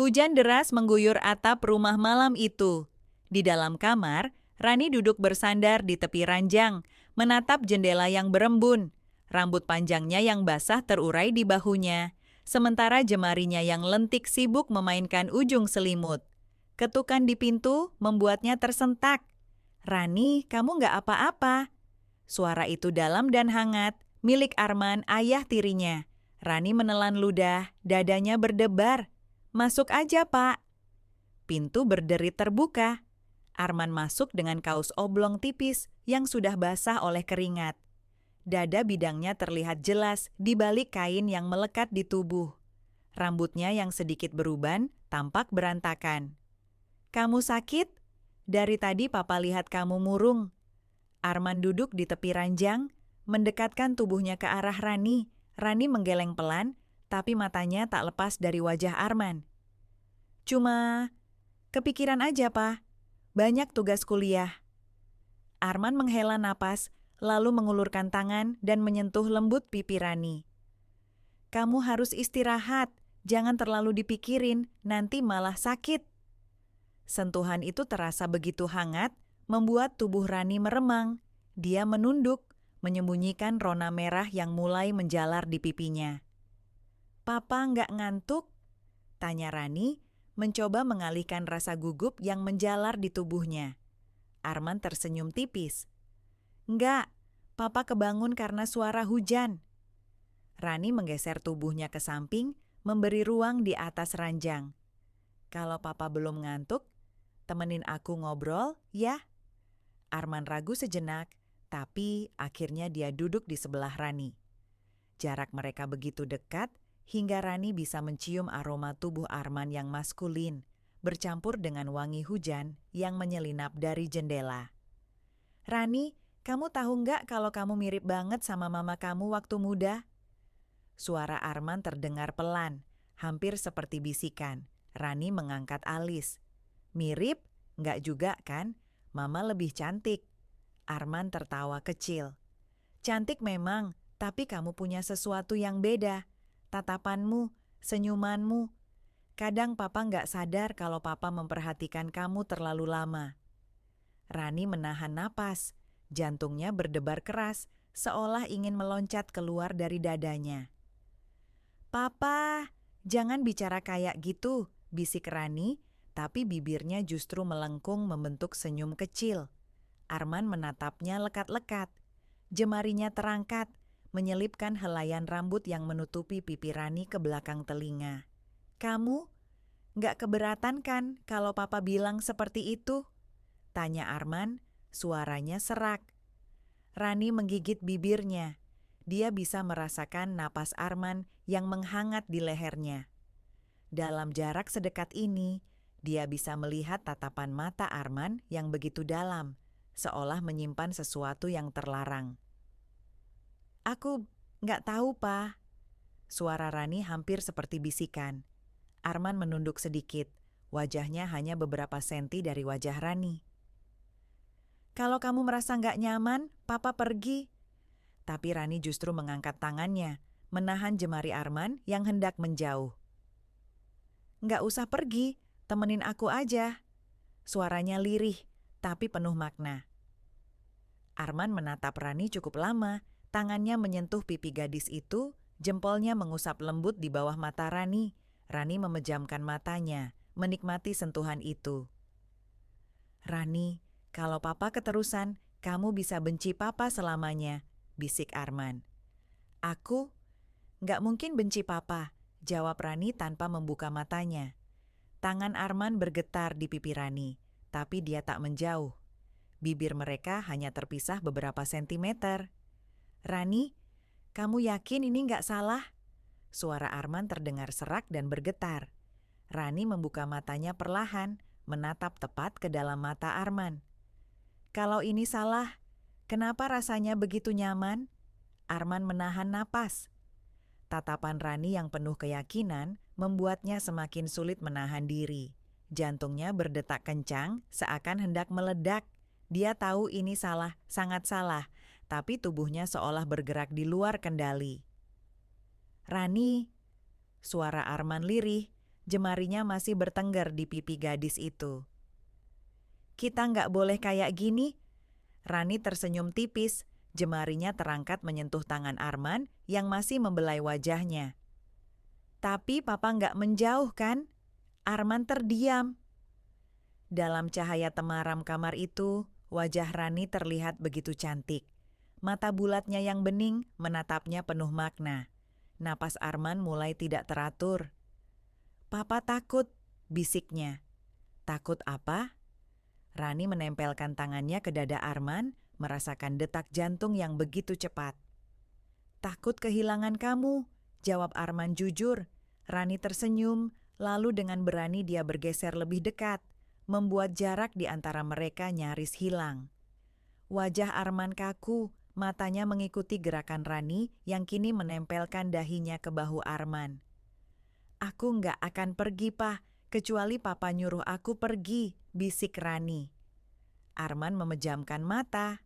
Hujan deras mengguyur atap rumah malam itu. Di dalam kamar, Rani duduk bersandar di tepi ranjang, menatap jendela yang berembun. Rambut panjangnya yang basah terurai di bahunya, sementara jemarinya yang lentik sibuk memainkan ujung selimut. Ketukan di pintu membuatnya tersentak. "Rani, kamu nggak apa-apa?" Suara itu dalam dan hangat, milik Arman, ayah tirinya. Rani menelan ludah, dadanya berdebar. "Masuk aja, Pak." Pintu berderit terbuka. Arman masuk dengan kaos oblong tipis yang sudah basah oleh keringat. Dada bidangnya terlihat jelas di balik kain yang melekat di tubuh. Rambutnya yang sedikit beruban tampak berantakan. "Kamu sakit? Dari tadi Papa lihat kamu murung." Arman duduk di tepi ranjang, mendekatkan tubuhnya ke arah Rani. Rani menggeleng pelan, tapi matanya tak lepas dari wajah Arman. "Cuma kepikiran aja, Pak. Banyak tugas kuliah." Arman menghela napas, lalu mengulurkan tangan dan menyentuh lembut pipi Rani. "Kamu harus istirahat, jangan terlalu dipikirin, nanti malah sakit." Sentuhan itu terasa begitu hangat, membuat tubuh Rani meremang. Dia menunduk, menyembunyikan rona merah yang mulai menjalar di pipinya. "Papa nggak ngantuk?" tanya Rani, mencoba mengalihkan rasa gugup yang menjalar di tubuhnya. Arman tersenyum tipis. "Nggak, Papa kebangun karena suara hujan." Rani menggeser tubuhnya ke samping, memberi ruang di atas ranjang. "Kalau Papa belum ngantuk, temenin aku ngobrol, ya?" Arman ragu sejenak, tapi akhirnya dia duduk di sebelah Rani. Jarak mereka begitu dekat, hingga Rani bisa mencium aroma tubuh Arman yang maskulin, bercampur dengan wangi hujan yang menyelinap dari jendela. "Rani, kamu tahu nggak kalau kamu mirip banget sama mama kamu waktu muda?" Suara Arman terdengar pelan, hampir seperti bisikan. Rani mengangkat alis. "Mirip? Nggak juga kan? Mama lebih cantik." Arman tertawa kecil. "Cantik memang, tapi kamu punya sesuatu yang beda. Tatapanmu, senyumanmu. Kadang Papa nggak sadar kalau Papa memperhatikan kamu terlalu lama." Rani menahan napas. Jantungnya berdebar keras, seolah ingin meloncat keluar dari dadanya. "Papa, jangan bicara kayak gitu," bisik Rani, tapi bibirnya justru melengkung membentuk senyum kecil. Arman menatapnya lekat-lekat. Jemarinya terangkat, menyelipkan helaian rambut yang menutupi pipi Rani ke belakang telinga. "Kamu nggak keberatan kan kalau Papa bilang seperti itu?" tanya Arman, suaranya serak. Rani menggigit bibirnya. Dia bisa merasakan napas Arman yang menghangat di lehernya. Dalam jarak sedekat ini, dia bisa melihat tatapan mata Arman yang begitu dalam, seolah menyimpan sesuatu yang terlarang. "Aku nggak tahu, Pa." Suara Rani hampir seperti bisikan. Arman menunduk sedikit, wajahnya hanya beberapa senti dari wajah Rani. "Kalau kamu merasa nggak nyaman, Papa pergi." Tapi Rani justru mengangkat tangannya, menahan jemari Arman yang hendak menjauh. "Nggak usah pergi, temenin aku aja." Suaranya lirih, tapi penuh makna. Arman menatap Rani cukup lama, tangannya menyentuh pipi gadis itu, jempolnya mengusap lembut di bawah mata Rani. Rani memejamkan matanya, menikmati sentuhan itu. "Rani, kalau Papa keterusan, kamu bisa benci Papa selamanya," bisik Arman. "Aku nggak mungkin benci Papa," jawab Rani tanpa membuka matanya. Tangan Arman bergetar di pipi Rani, tapi dia tak menjauh. Bibir mereka hanya terpisah beberapa sentimeter. "Rani, kamu yakin ini nggak salah?" Suara Arman terdengar serak dan bergetar. Rani membuka matanya perlahan, menatap tepat ke dalam mata Arman. "Kalau ini salah, kenapa rasanya begitu nyaman?" Arman menahan napas. Tatapan Rani yang penuh keyakinan membuatnya semakin sulit menahan diri. Jantungnya berdetak kencang, seakan hendak meledak. Dia tahu ini salah, sangat salah, tapi tubuhnya seolah bergerak di luar kendali. "Rani," suara Arman lirih, Jemarinya masih bertengger di pipi gadis itu. Kita nggak boleh kayak gini. Rani tersenyum tipis, jemarinya terangkat menyentuh tangan Arman yang masih membelai wajahnya. Tapi papa nggak menjauh kan? Arman terdiam. Dalam cahaya temaram kamar itu, wajah Rani terlihat begitu cantik. Mata bulatnya yang bening menatapnya penuh makna. Napas Arman mulai tidak teratur. Papa takut, bisiknya. Takut apa? Rani menempelkan tangannya ke dada Arman, merasakan detak jantung yang begitu cepat. Takut kehilangan kamu, jawab Arman jujur. Rani tersenyum, lalu dengan berani dia bergeser lebih dekat, membuat jarak di antara mereka nyaris hilang. Wajah Arman kaku, matanya mengikuti gerakan Rani yang kini menempelkan dahinya ke bahu Arman. Aku nggak akan pergi, Pak, kecuali papa nyuruh aku pergi, bisik Rani. Arman memejamkan mata,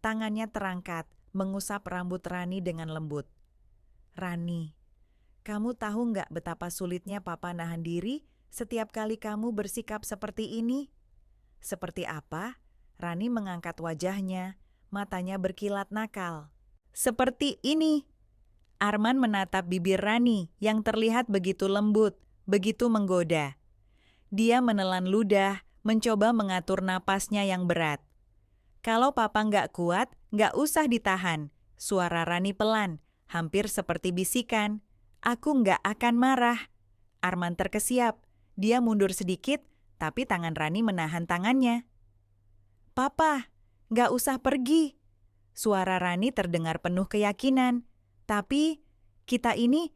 tangannya terangkat, mengusap rambut Rani dengan lembut. Rani, kamu tahu nggak betapa sulitnya papa nahan diri setiap kali kamu bersikap seperti ini? Seperti apa? Rani mengangkat wajahnya, matanya berkilat nakal. Seperti ini. Arman menatap bibir Rani yang terlihat begitu lembut, begitu menggoda. Dia menelan ludah, mencoba mengatur napasnya yang berat. Kalau papa nggak kuat, nggak usah ditahan. Suara Rani pelan, hampir seperti bisikan. Aku nggak akan marah. Arman terkesiap. Dia mundur sedikit, tapi tangan Rani menahan tangannya. Papa, nggak usah pergi. Suara Rani terdengar penuh keyakinan. Tapi, kita ini,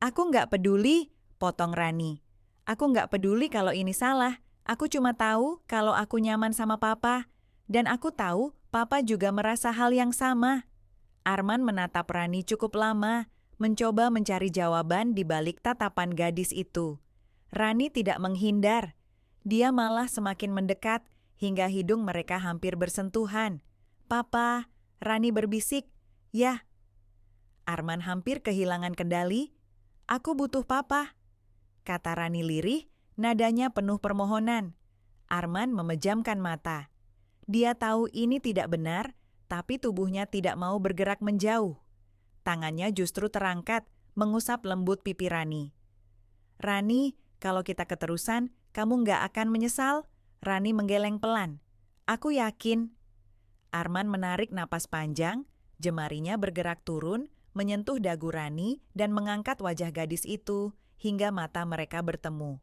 aku nggak peduli, potong Rani. Aku nggak peduli kalau ini salah. Aku cuma tahu kalau aku nyaman sama papa. Dan aku tahu papa juga merasa hal yang sama. Arman menatap Rani cukup lama, mencoba mencari jawaban di balik tatapan gadis itu. Rani tidak menghindar. Dia malah semakin mendekat hingga hidung mereka hampir bersentuhan. Papa, Rani berbisik, ya. Arman hampir kehilangan kendali. Aku butuh papa, kata Rani lirih, nadanya penuh permohonan. Arman memejamkan mata. Dia tahu ini tidak benar, tapi tubuhnya tidak mau bergerak menjauh. Tangannya justru terangkat, mengusap lembut pipi Rani. Rani, kalau kita keterusan, kamu nggak akan menyesal? Rani menggeleng pelan. Aku yakin. Arman menarik napas panjang, jemarinya bergerak turun, menyentuh dagu Rani dan mengangkat wajah gadis itu hingga mata mereka bertemu.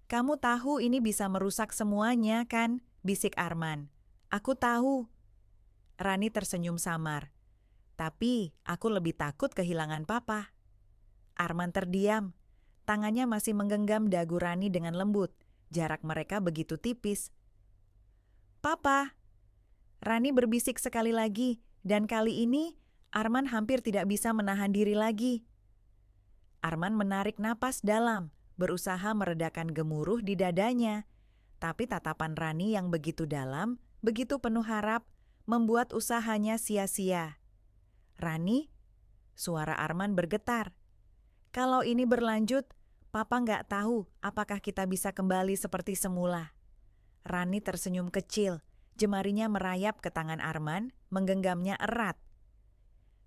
Kamu tahu ini bisa merusak semuanya, kan? Bisik Arman. Aku tahu. Rani tersenyum samar. Tapi aku lebih takut kehilangan papa. Arman terdiam. Tangannya masih menggenggam dagu Rani dengan lembut. Jarak mereka begitu tipis. Papa. Rani berbisik sekali lagi, dan kali ini Arman hampir tidak bisa menahan diri lagi. Arman menarik napas dalam, berusaha meredakan gemuruh di dadanya. Tapi tatapan Rani yang begitu dalam, begitu penuh harap, membuat usahanya sia-sia. Rani, suara Arman bergetar. Kalau ini berlanjut, papa nggak tahu apakah kita bisa kembali seperti semula. Rani tersenyum kecil, jemarinya merayap ke tangan Arman, menggenggamnya erat.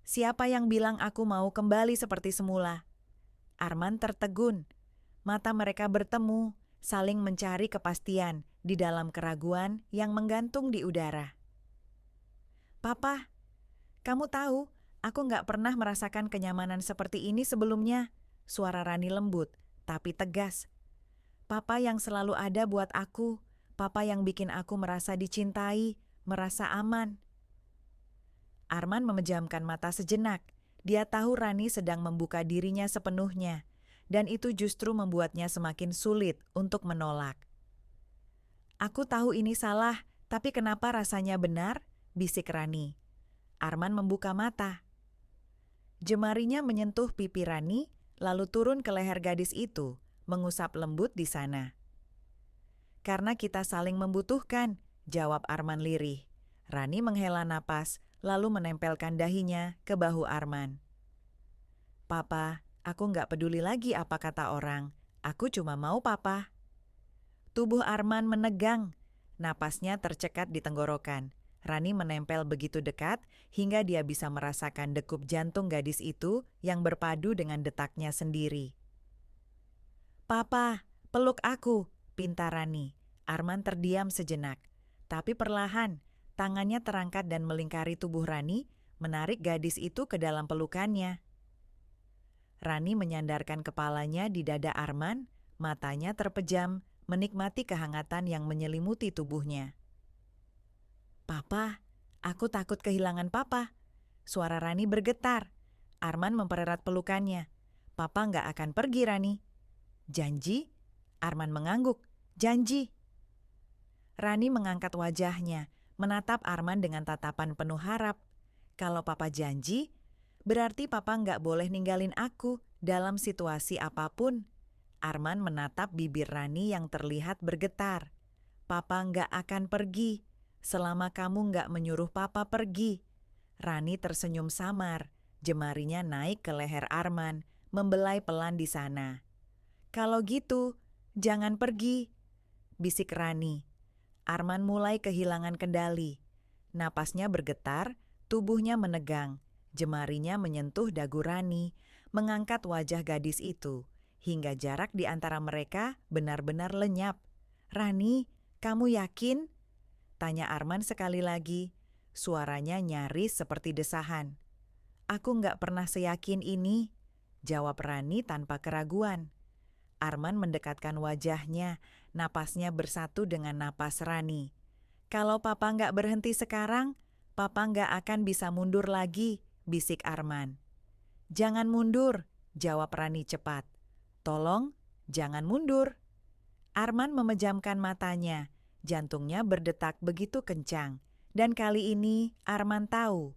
Siapa yang bilang aku mau kembali seperti semula? Arman tertegun. Mata mereka bertemu, saling mencari kepastian di dalam keraguan yang menggantung di udara. Papa, kamu tahu, aku nggak pernah merasakan kenyamanan seperti ini sebelumnya. Suara Rani lembut, tapi tegas. Papa yang selalu ada buat aku, papa yang bikin aku merasa dicintai, merasa aman. Arman memejamkan mata sejenak. Dia tahu Rani sedang membuka dirinya sepenuhnya, dan itu justru membuatnya semakin sulit untuk menolak. Aku tahu ini salah, tapi kenapa rasanya benar? Bisik Rani. Arman membuka mata. Jemarinya menyentuh pipi Rani, lalu turun ke leher gadis itu, mengusap lembut di sana. Karena kita saling membutuhkan, jawab Arman lirih. Rani menghela napas, lalu menempelkan dahinya ke bahu Arman. Papa, aku nggak peduli lagi apa kata orang. Aku cuma mau papa. Tubuh Arman menegang, napasnya tercekat di tenggorokan. Rani menempel begitu dekat hingga dia bisa merasakan degup jantung gadis itu yang berpadu dengan detaknya sendiri. Papa, peluk aku, pinta Rani. Arman terdiam sejenak, tapi perlahan tangannya terangkat dan melingkari tubuh Rani, menarik gadis itu ke dalam pelukannya. Rani menyandarkan kepalanya di dada Arman, matanya terpejam, menikmati kehangatan yang menyelimuti tubuhnya. Papa, aku takut kehilangan papa. Suara Rani bergetar. Arman mempererat pelukannya. Papa nggak akan pergi, Rani. Janji? Arman mengangguk. Janji. Rani mengangkat wajahnya, menatap Arman dengan tatapan penuh harap. Kalau papa janji, berarti papa nggak boleh ninggalin aku dalam situasi apapun. Arman menatap bibir Rani yang terlihat bergetar. Papa nggak akan pergi selama kamu nggak menyuruh papa pergi. Rani tersenyum samar, jemarinya naik ke leher Arman, membelai pelan di sana. Kalau gitu, jangan pergi, bisik Rani. Arman mulai kehilangan kendali. Napasnya bergetar, tubuhnya menegang. Jemarinya menyentuh dagu Rani, mengangkat wajah gadis itu, hingga jarak di antara mereka benar-benar lenyap. Rani, kamu yakin? Tanya Arman sekali lagi. Suaranya nyaris seperti desahan. Aku nggak pernah seyakin ini, jawab Rani tanpa keraguan. Arman mendekatkan wajahnya, napasnya bersatu dengan napas Rani. Kalau papa nggak berhenti sekarang, papa nggak akan bisa mundur lagi, bisik Arman. Jangan mundur, jawab Rani cepat. Tolong, jangan mundur. Arman memejamkan matanya, jantungnya berdetak begitu kencang. Dan kali ini Arman tahu,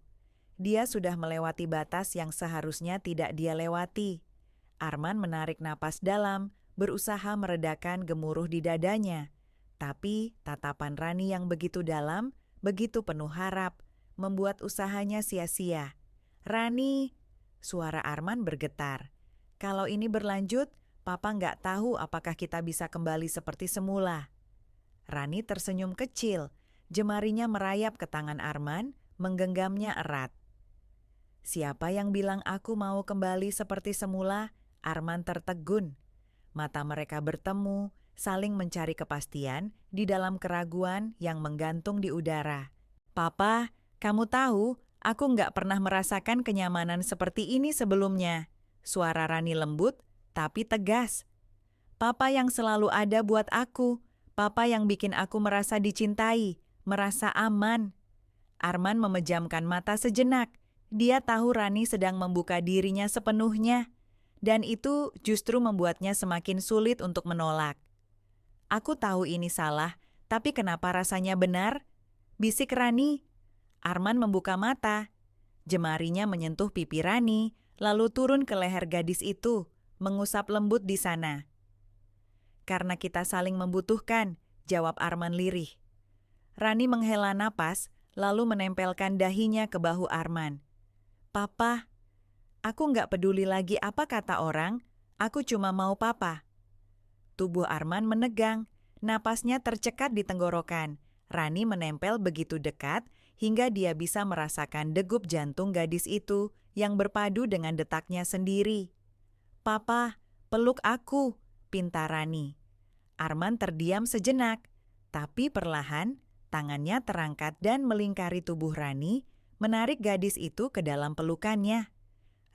dia sudah melewati batas yang seharusnya tidak dia lewati. Arman menarik napas dalam, berusaha meredakan gemuruh di dadanya. Tapi tatapan Rani yang begitu dalam, begitu penuh harap, membuat usahanya sia-sia. Rani, suara Arman bergetar. Kalau ini berlanjut, papa nggak tahu apakah kita bisa kembali seperti semula. Rani tersenyum kecil, jemarinya merayap ke tangan Arman, menggenggamnya erat. Siapa yang bilang aku mau kembali seperti semula? Arman tertegun. Mata mereka bertemu, saling mencari kepastian di dalam keraguan yang menggantung di udara. Papa, kamu tahu, aku nggak pernah merasakan kenyamanan seperti ini sebelumnya. Suara Rani lembut, tapi tegas. Papa yang selalu ada buat aku. Papa yang bikin aku merasa dicintai, merasa aman. Arman memejamkan mata sejenak. Dia tahu Rani sedang membuka dirinya sepenuhnya. Dan itu justru membuatnya semakin sulit untuk menolak. Aku tahu ini salah, tapi kenapa rasanya benar? Bisik Rani. Arman membuka mata. Jemarinya menyentuh pipi Rani, lalu turun ke leher gadis itu, mengusap lembut di sana. Karena kita saling membutuhkan, jawab Arman lirih. Rani menghela napas, lalu menempelkan dahinya ke bahu Arman. Papa, aku nggak peduli lagi apa kata orang, aku cuma mau papa. Tubuh Arman menegang, napasnya tercekat di tenggorokan. Rani menempel begitu dekat hingga dia bisa merasakan degup jantung gadis itu yang berpadu dengan detaknya sendiri. Papa, peluk aku, pinta Rani. Arman terdiam sejenak, tapi perlahan tangannya terangkat dan melingkari tubuh Rani, menarik gadis itu ke dalam pelukannya.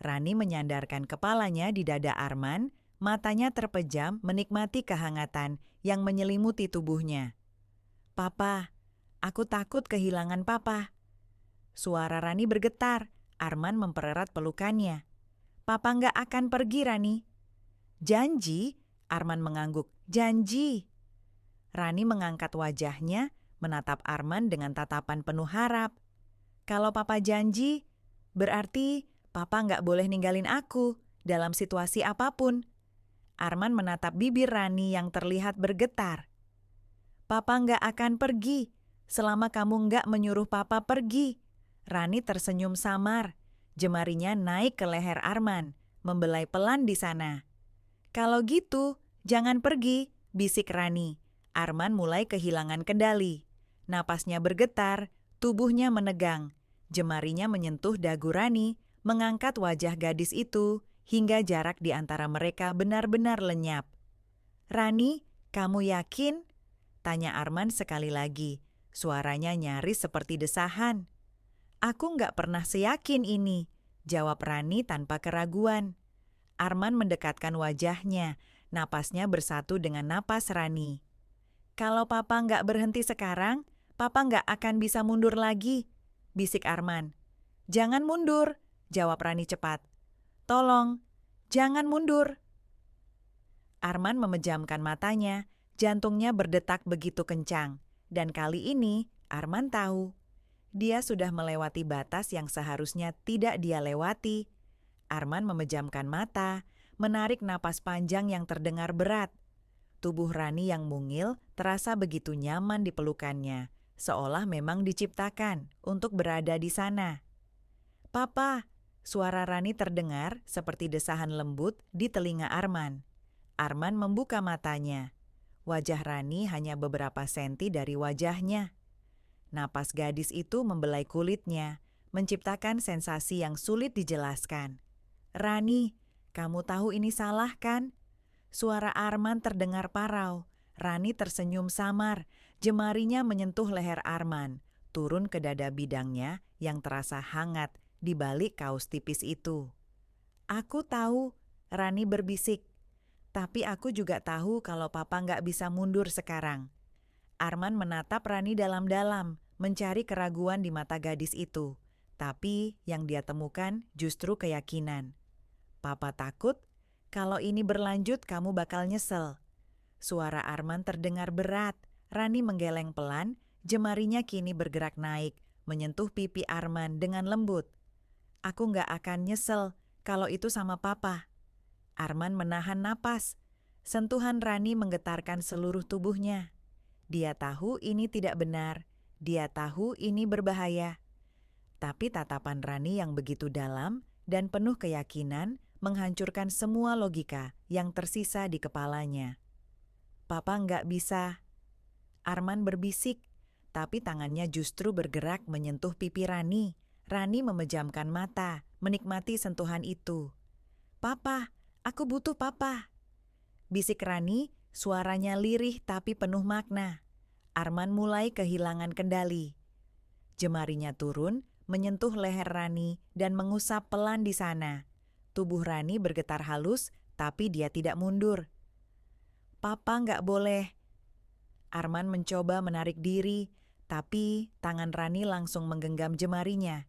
Rani menyandarkan kepalanya di dada Arman, matanya terpejam menikmati kehangatan yang menyelimuti tubuhnya. Papa, aku takut kehilangan papa. Suara Rani bergetar, Arman mempererat pelukannya. Papa nggak akan pergi, Rani. Janji, Arman mengangguk. Janji. Rani mengangkat wajahnya, menatap Arman dengan tatapan penuh harap. Kalau papa janji, berarti papa nggak boleh ninggalin aku dalam situasi apapun. Arman menatap bibir Rani yang terlihat bergetar. Papa nggak akan pergi selama kamu nggak menyuruh papa pergi. Rani tersenyum samar, jemarinya naik ke leher Arman, membelai pelan di sana. Kalau gitu, Jangan pergi, bisik Rani. Arman mulai kehilangan kendali. Napasnya bergetar, tubuhnya menegang. Jemarinya menyentuh dagu Rani, mengangkat wajah gadis itu, hingga jarak di antara mereka benar-benar lenyap. Rani, kamu yakin? Tanya Arman sekali lagi. Suaranya nyaris seperti desahan. Aku nggak pernah seyakin ini, jawab Rani tanpa keraguan. Arman mendekatkan wajahnya, napasnya bersatu dengan napas Rani. Kalau papa nggak berhenti sekarang, papa nggak akan bisa mundur lagi, bisik Arman. Jangan mundur, jawab Rani cepat. Tolong, jangan mundur. Arman memejamkan matanya, jantungnya berdetak begitu kencang. Dan kali ini, Arman tahu. Dia sudah melewati batas yang seharusnya tidak dia lewati. Arman memejamkan mata, menarik napas panjang yang terdengar berat. Tubuh Rani yang mungil terasa begitu nyaman di pelukannya, seolah memang diciptakan untuk berada di sana. Papa, suara Rani terdengar seperti desahan lembut di telinga Arman. Arman membuka matanya. Wajah Rani hanya beberapa senti dari wajahnya. Napas gadis itu membelai kulitnya, menciptakan sensasi yang sulit dijelaskan. Rani, kamu tahu ini salah kan? Suara Arman terdengar parau. Rani tersenyum samar, jemarinya menyentuh leher Arman, turun ke dada bidangnya yang terasa hangat di balik kaos tipis itu. Aku tahu, Rani berbisik. Tapi aku juga tahu kalau papa nggak bisa mundur sekarang. Arman menatap Rani dalam-dalam, mencari keraguan di mata gadis itu. Tapi yang dia temukan justru keyakinan. Papa takut kalau ini berlanjut kamu bakal nyesel. Suara Arman terdengar berat. Rani menggeleng pelan, jemarinya kini bergerak naik, menyentuh pipi Arman dengan lembut. Aku nggak akan nyesel kalau itu sama papa. Arman menahan napas. Sentuhan Rani menggetarkan seluruh tubuhnya. Dia tahu ini tidak benar. Dia tahu ini berbahaya. Tapi tatapan Rani yang begitu dalam dan penuh keyakinan menghancurkan semua logika yang tersisa di kepalanya. Papa nggak bisa. Arman berbisik, tapi tangannya justru bergerak menyentuh pipi Rani. Rani memejamkan mata, menikmati sentuhan itu. Papa, aku butuh papa. Bisik Rani, suaranya lirih tapi penuh makna. Arman mulai kehilangan kendali. Jemarinya turun, menyentuh leher Rani dan mengusap pelan di sana. Tubuh Rani bergetar halus, tapi dia tidak mundur. Papa nggak boleh. Arman mencoba menarik diri, tapi tangan Rani langsung menggenggam jemarinya.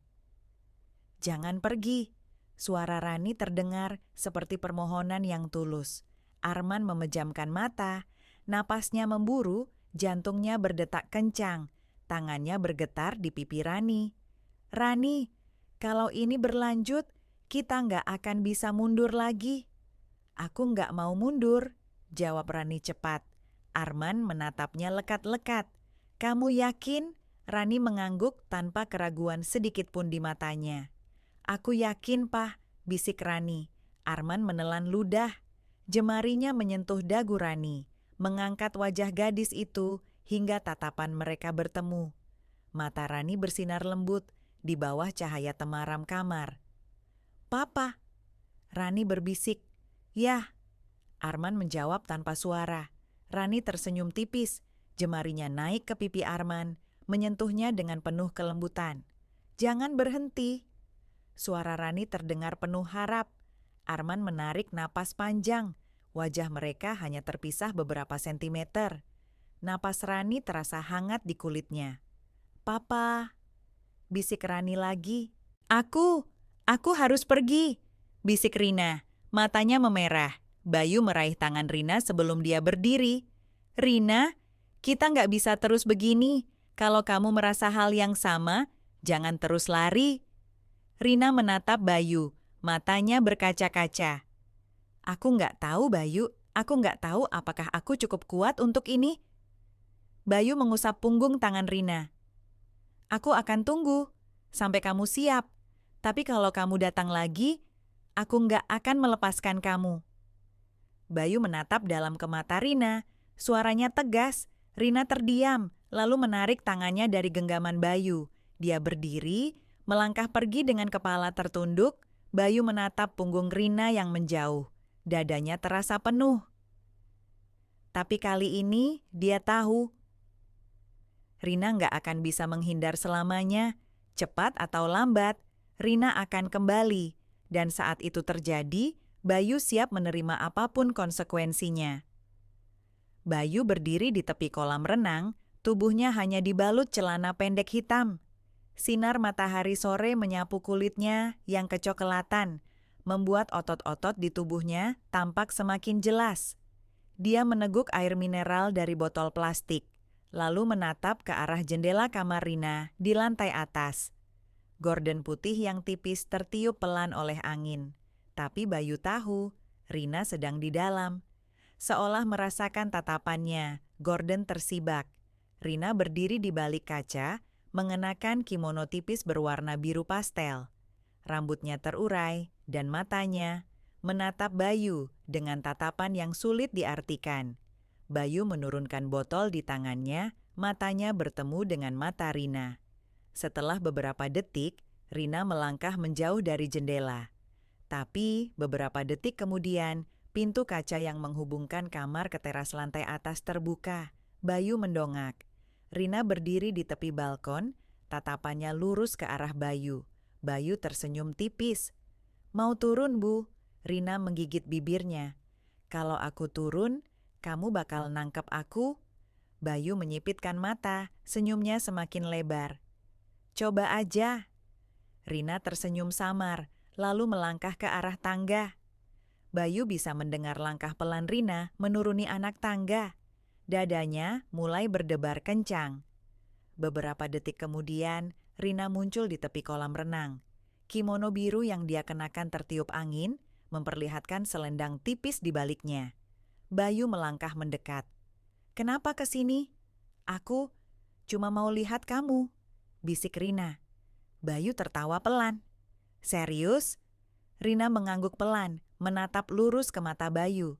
Jangan pergi. Suara Rani terdengar seperti permohonan yang tulus. Arman memejamkan mata, napasnya memburu, jantungnya berdetak kencang, tangannya bergetar di pipi Rani. Rani, kalau ini berlanjut, kita nggak akan bisa mundur lagi. Aku nggak mau mundur, jawab Rani cepat. Arman menatapnya lekat-lekat. Kamu yakin? Rani mengangguk tanpa keraguan sedikit pun di matanya. Aku yakin, Pah, bisik Rani. Arman menelan ludah. Jemarinya menyentuh dagu Rani, mengangkat wajah gadis itu hingga tatapan mereka bertemu. Mata Rani bersinar lembut di bawah cahaya temaram kamar. Papa, Rani berbisik. Yah, Arman menjawab tanpa suara. Rani tersenyum tipis, jemarinya naik ke pipi Arman, menyentuhnya dengan penuh kelembutan. Jangan berhenti. Suara Rani terdengar penuh harap. Arman menarik napas panjang. Wajah mereka hanya terpisah beberapa sentimeter. Napas Rani terasa hangat di kulitnya. Papa, bisik Rani lagi. Aku harus pergi, bisik Rina. Matanya memerah. Bayu meraih tangan Rina sebelum dia berdiri. Rina, kita nggak bisa terus begini. Kalau kamu merasa hal yang sama, jangan terus lari. Rina menatap Bayu, matanya berkaca-kaca. Aku nggak tahu, Bayu. Aku nggak tahu apakah aku cukup kuat untuk ini. Bayu mengusap punggung tangan Rina. Aku akan tunggu sampai kamu siap. Tapi kalau kamu datang lagi, aku nggak akan melepaskan kamu. Bayu menatap dalam ke mata Rina. Suaranya tegas. Rina terdiam, lalu menarik tangannya dari genggaman Bayu. Dia berdiri, melangkah pergi dengan kepala tertunduk. Bayu menatap punggung Rina yang menjauh. Dadanya terasa penuh. Tapi kali ini dia tahu Rina nggak akan bisa menghindar selamanya. Cepat atau lambat, Rina akan kembali. Dan saat itu terjadi, Bayu siap menerima apapun konsekuensinya. Bayu berdiri di tepi kolam renang, tubuhnya hanya dibalut celana pendek hitam. Sinar matahari sore menyapu kulitnya yang kecoklatan, membuat otot-otot di tubuhnya tampak semakin jelas. Dia meneguk air mineral dari botol plastik, lalu menatap ke arah jendela kamar Rina di lantai atas. Gorden putih yang tipis tertiup pelan oleh angin. Tapi Bayu tahu, Rina sedang di dalam. Seolah merasakan tatapannya, Gordon tersibak. Rina berdiri di balik kaca, mengenakan kimono tipis berwarna biru pastel. Rambutnya terurai, dan matanya menatap Bayu dengan tatapan yang sulit diartikan. Bayu menurunkan botol di tangannya, matanya bertemu dengan mata Rina. Setelah beberapa detik, Rina melangkah menjauh dari jendela. Tapi beberapa detik kemudian, pintu kaca yang menghubungkan kamar ke teras lantai atas terbuka. Bayu mendongak. Rina berdiri di tepi balkon, tatapannya lurus ke arah Bayu. Bayu tersenyum tipis. "Mau turun, Bu?" Rina menggigit bibirnya. "Kalau aku turun, kamu bakal nangkep aku?" Bayu menyipitkan mata, senyumnya semakin lebar. "Coba aja." Rina tersenyum samar, lalu melangkah ke arah tangga. Bayu bisa mendengar langkah pelan Rina menuruni anak tangga. Dadanya mulai berdebar kencang. Beberapa detik kemudian, Rina muncul di tepi kolam renang. Kimono biru yang dia kenakan tertiup angin, memperlihatkan selendang tipis di baliknya. Bayu melangkah mendekat. "Kenapa ke sini?" "Aku cuma mau lihat kamu," bisik Rina. Bayu tertawa pelan. "Serius?" Rina mengangguk pelan, menatap lurus ke mata Bayu.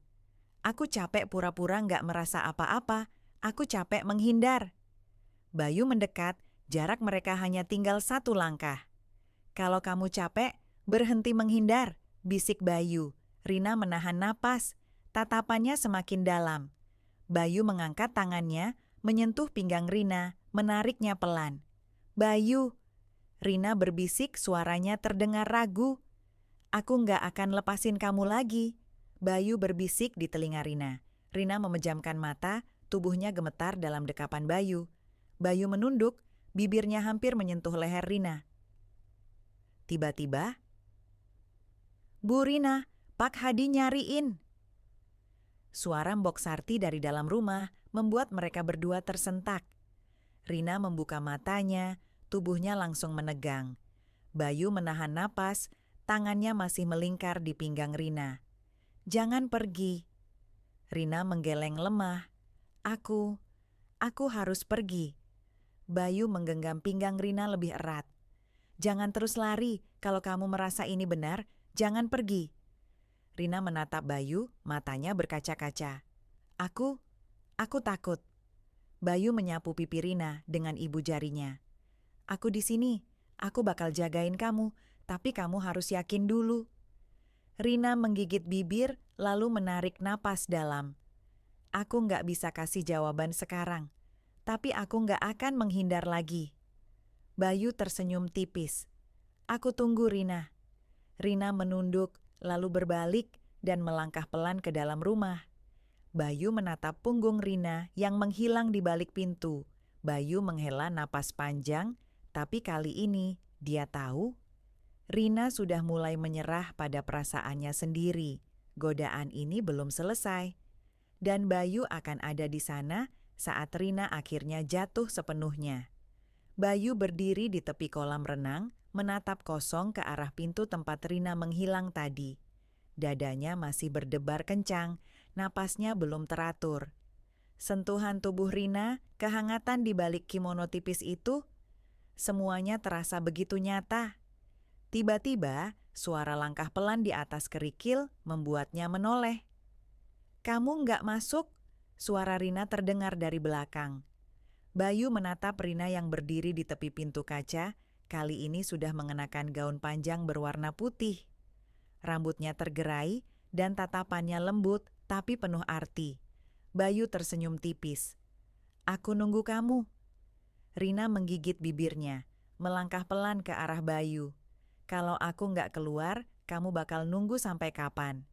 "Aku capek pura-pura nggak merasa apa-apa. Aku capek menghindar." Bayu mendekat, jarak mereka hanya tinggal 1 langkah. "Kalau kamu capek, berhenti menghindar," bisik Bayu. Rina menahan napas, tatapannya semakin dalam. Bayu mengangkat tangannya, menyentuh pinggang Rina, menariknya pelan. "Bayu," Rina berbisik, suaranya terdengar ragu. "Aku nggak akan lepasin kamu lagi," Bayu berbisik di telinga Rina. Rina memejamkan mata, tubuhnya gemetar dalam dekapan Bayu. Bayu menunduk, bibirnya hampir menyentuh leher Rina. Tiba-tiba, "Bu Rina, Pak Hadi nyariin." Suara Mbok Sarti dari dalam rumah membuat mereka berdua tersentak. Rina membuka matanya, tubuhnya langsung menegang. Bayu menahan napas, tangannya masih melingkar di pinggang Rina. "Jangan pergi." Rina menggeleng lemah. Aku harus pergi." Bayu menggenggam pinggang Rina lebih erat. "Jangan terus lari, kalau kamu merasa ini benar, jangan pergi." Rina menatap Bayu, matanya berkaca-kaca. Aku takut." Bayu menyapu pipi Rina dengan ibu jarinya. "Aku di sini, aku bakal jagain kamu, tapi kamu harus yakin dulu." Rina menggigit bibir, lalu menarik napas dalam. "Aku nggak bisa kasih jawaban sekarang, tapi aku nggak akan menghindar lagi." Bayu tersenyum tipis. "Aku tunggu, Rina." Rina menunduk, lalu berbalik dan melangkah pelan ke dalam rumah. Bayu menatap punggung Rina yang menghilang di balik pintu. Bayu menghela napas panjang, tapi kali ini dia tahu Rina sudah mulai menyerah pada perasaannya sendiri. Godaan ini belum selesai. Dan Bayu akan ada di sana saat Rina akhirnya jatuh sepenuhnya. Bayu berdiri di tepi kolam renang, menatap kosong ke arah pintu tempat Rina menghilang tadi. Dadanya masih berdebar kencang, napasnya belum teratur. Sentuhan tubuh Rina, kehangatan di balik kimono tipis itu, semuanya terasa begitu nyata. Tiba-tiba, suara langkah pelan di atas kerikil membuatnya menoleh. Kamu nggak masuk? Suara Rina terdengar dari belakang. Bayu menatap Rina yang berdiri di tepi pintu kaca, kali ini sudah mengenakan gaun panjang berwarna putih. Rambutnya tergerai dan tatapannya lembut tapi penuh arti. Bayu tersenyum tipis. Aku nunggu kamu. Rina menggigit bibirnya, melangkah pelan ke arah Bayu. Kalau aku nggak keluar, kamu bakal nunggu sampai kapan?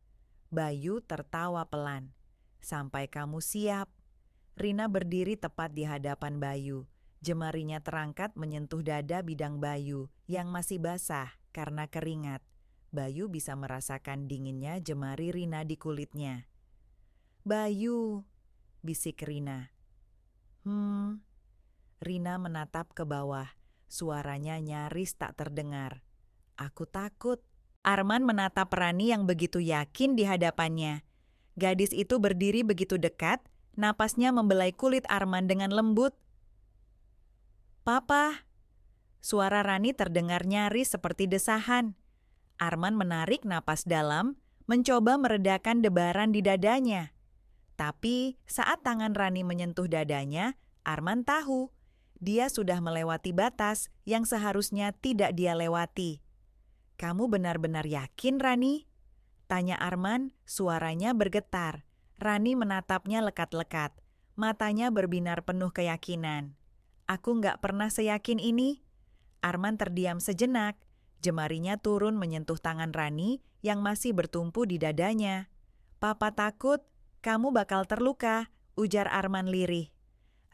Bayu tertawa pelan. Sampai kamu siap. Rina berdiri tepat di hadapan Bayu. Jemarinya terangkat menyentuh dada bidang Bayu yang masih basah karena keringat. Bayu bisa merasakan dinginnya jemari Rina di kulitnya. Bayu, bisik Rina. Rina menatap ke bawah. Suaranya nyaris tak terdengar. Aku takut. Arman menatap Rani yang begitu yakin di hadapannya. Gadis itu berdiri begitu dekat, napasnya membelai kulit Arman dengan lembut. Papa. Suara Rani terdengar nyaris seperti desahan. Arman menarik napas dalam, mencoba meredakan debaran di dadanya. Tapi saat tangan Rani menyentuh dadanya, Arman tahu dia sudah melewati batas yang seharusnya tidak dia lewati. Kamu benar-benar yakin, Rani? Tanya Arman, suaranya bergetar. Rani menatapnya lekat-lekat. Matanya berbinar penuh keyakinan. Aku nggak pernah seyakin ini. Arman terdiam sejenak. Jemarinya turun menyentuh tangan Rani yang masih bertumpu di dadanya. Papa takut kamu bakal terluka, ujar Arman lirih.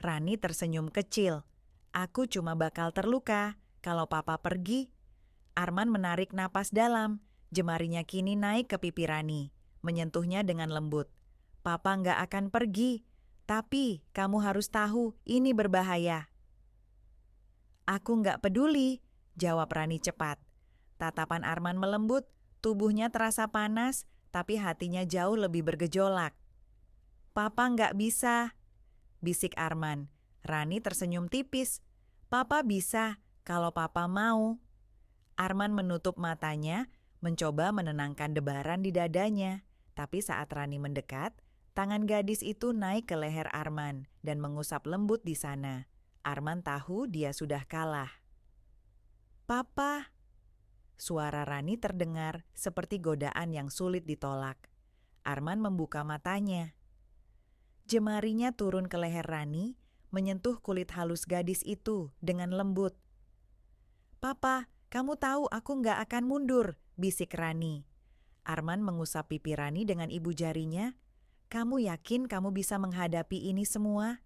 Rani tersenyum kecil. Aku cuma bakal terluka kalau papa pergi. Arman menarik napas dalam. Jemarinya kini naik ke pipi Rani, menyentuhnya dengan lembut. Papa nggak akan pergi, tapi kamu harus tahu ini berbahaya. Aku nggak peduli, jawab Rani cepat. Tatapan Arman melembut, tubuhnya terasa panas, tapi hatinya jauh lebih bergejolak. Papa nggak bisa, bisik Arman. Rani tersenyum tipis. Papa bisa, kalau papa mau. Arman menutup matanya, mencoba menenangkan debaran di dadanya. Tapi saat Rani mendekat, tangan gadis itu naik ke leher Arman dan mengusap lembut di sana. Arman tahu dia sudah kalah. Papa, suara Rani terdengar seperti godaan yang sulit ditolak. Arman membuka matanya. Jemarinya turun ke leher Rani, menyentuh kulit halus gadis itu dengan lembut. Papa, kamu tahu aku nggak akan mundur, bisik Rani. Arman mengusap pipi Rani dengan ibu jarinya. Kamu yakin kamu bisa menghadapi ini semua?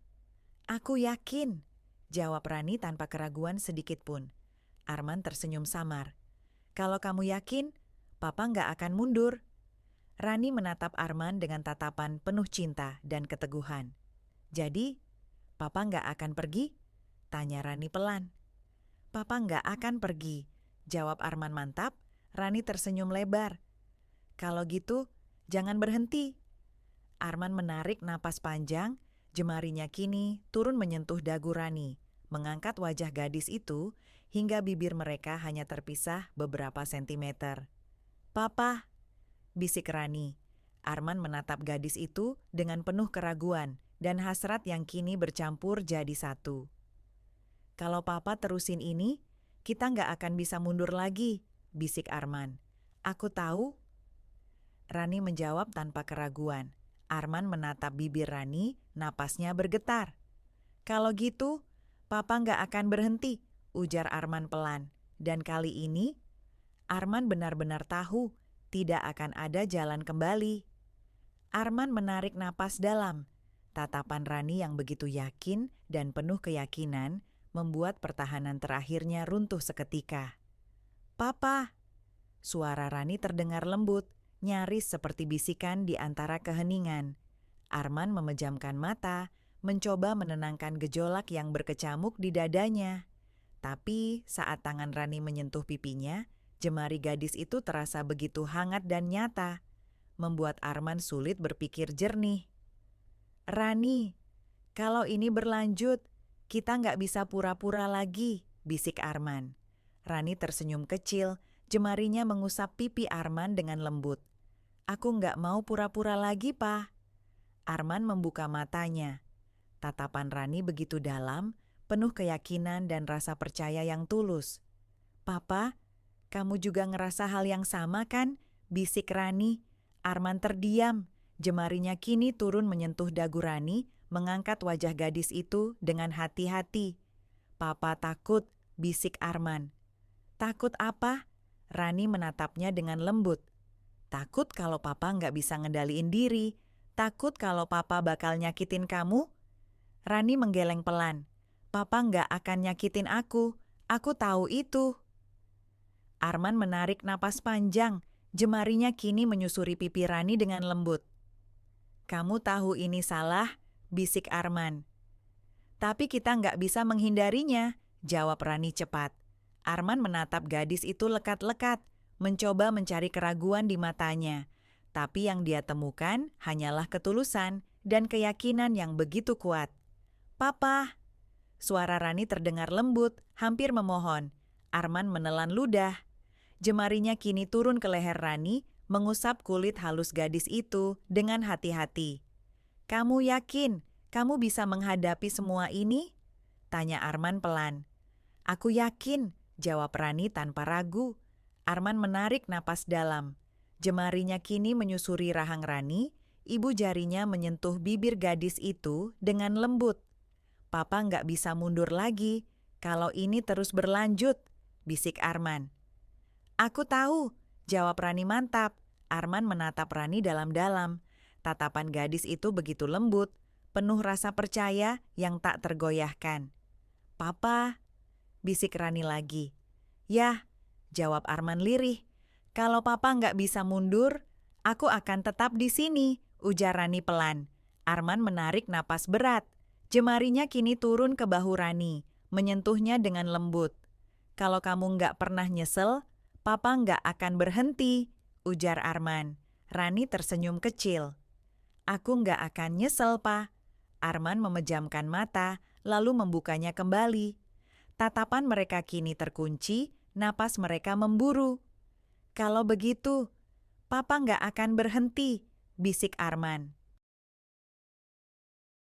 Aku yakin, jawab Rani tanpa keraguan sedikit pun. Arman tersenyum samar. Kalau kamu yakin, Papa nggak akan mundur. Rani menatap Arman dengan tatapan penuh cinta dan keteguhan. Jadi, Papa nggak akan pergi? Tanya Rani pelan. Papa nggak akan pergi, jawab Arman mantap. Rani tersenyum lebar. Kalau gitu, jangan berhenti. Arman menarik napas panjang, jemarinya kini turun menyentuh dagu Rani, mengangkat wajah gadis itu hingga bibir mereka hanya terpisah beberapa sentimeter. Papa, bisik Rani. Arman menatap gadis itu dengan penuh keraguan dan hasrat yang kini bercampur jadi satu. Kalau Papa terusin ini, kita nggak akan bisa mundur lagi, bisik Arman. Aku tahu. Rani menjawab tanpa keraguan. Arman menatap bibir Rani, napasnya bergetar. Kalau gitu, Papa nggak akan berhenti, ujar Arman pelan. Dan kali ini, Arman benar-benar tahu tidak akan ada jalan kembali. Arman menarik napas dalam. Tatapan Rani yang begitu yakin dan penuh keyakinan membuat pertahanan terakhirnya runtuh seketika. Papa, suara Rani terdengar lembut, nyaris seperti bisikan di antara keheningan. Arman memejamkan mata, mencoba menenangkan gejolak yang berkecamuk di dadanya. Tapi saat tangan Rani menyentuh pipinya, jemari gadis itu terasa begitu hangat dan nyata, membuat Arman sulit berpikir jernih. Rani, kalau ini berlanjut, kita nggak bisa pura-pura lagi, bisik Arman. Rani tersenyum kecil, jemarinya mengusap pipi Arman dengan lembut. Aku nggak mau pura-pura lagi, Pa. Arman membuka matanya. Tatapan Rani begitu dalam, penuh keyakinan dan rasa percaya yang tulus. "Papa, kamu juga ngerasa hal yang sama kan?" bisik Rani. Arman terdiam. Jemarinya kini turun menyentuh dagu Rani, mengangkat wajah gadis itu dengan hati-hati. "Papa takut," bisik Arman. "Takut apa?" Rani menatapnya dengan lembut. "Takut kalau papa nggak bisa ngendaliin diri. Takut kalau papa bakal nyakitin kamu?" Rani menggeleng pelan. "Papa nggak akan nyakitin aku. Aku tahu itu." Arman menarik napas panjang. Jemarinya kini menyusuri pipi Rani dengan lembut. "Kamu tahu ini salah," bisik Arman. "Tapi kita nggak bisa menghindarinya," jawab Rani cepat. Arman menatap gadis itu lekat-lekat, mencoba mencari keraguan di matanya. Tapi yang dia temukan hanyalah ketulusan dan keyakinan yang begitu kuat. "Papa!" Suara Rani terdengar lembut, hampir memohon. Arman menelan ludah. Jemarinya kini turun ke leher Rani, mengusap kulit halus gadis itu dengan hati-hati. "Kamu yakin kamu bisa menghadapi semua ini?" tanya Arman pelan. "Aku yakin," jawab Rani tanpa ragu. Arman menarik napas dalam. Jemarinya kini menyusuri rahang Rani, ibu jarinya menyentuh bibir gadis itu dengan lembut. "Papa nggak bisa mundur lagi kalau ini terus berlanjut," bisik Arman. "Aku tahu," jawab Rani mantap. Arman menatap Rani dalam-dalam. Tatapan gadis itu begitu lembut, penuh rasa percaya yang tak tergoyahkan. "Papa," bisik Rani lagi. "Yah," jawab Arman lirih. "Kalau papa nggak bisa mundur, aku akan tetap di sini," ujar Rani pelan. Arman menarik napas berat. Jemarinya kini turun ke bahu Rani, menyentuhnya dengan lembut. "Kalau kamu nggak pernah nyesel, papa nggak akan berhenti," ujar Arman. Rani tersenyum kecil. "Aku nggak akan nyesel, Pa." Arman memejamkan mata, lalu membukanya kembali. Tatapan mereka kini terkunci, napas mereka memburu. "Kalau begitu, papa nggak akan berhenti," bisik Arman.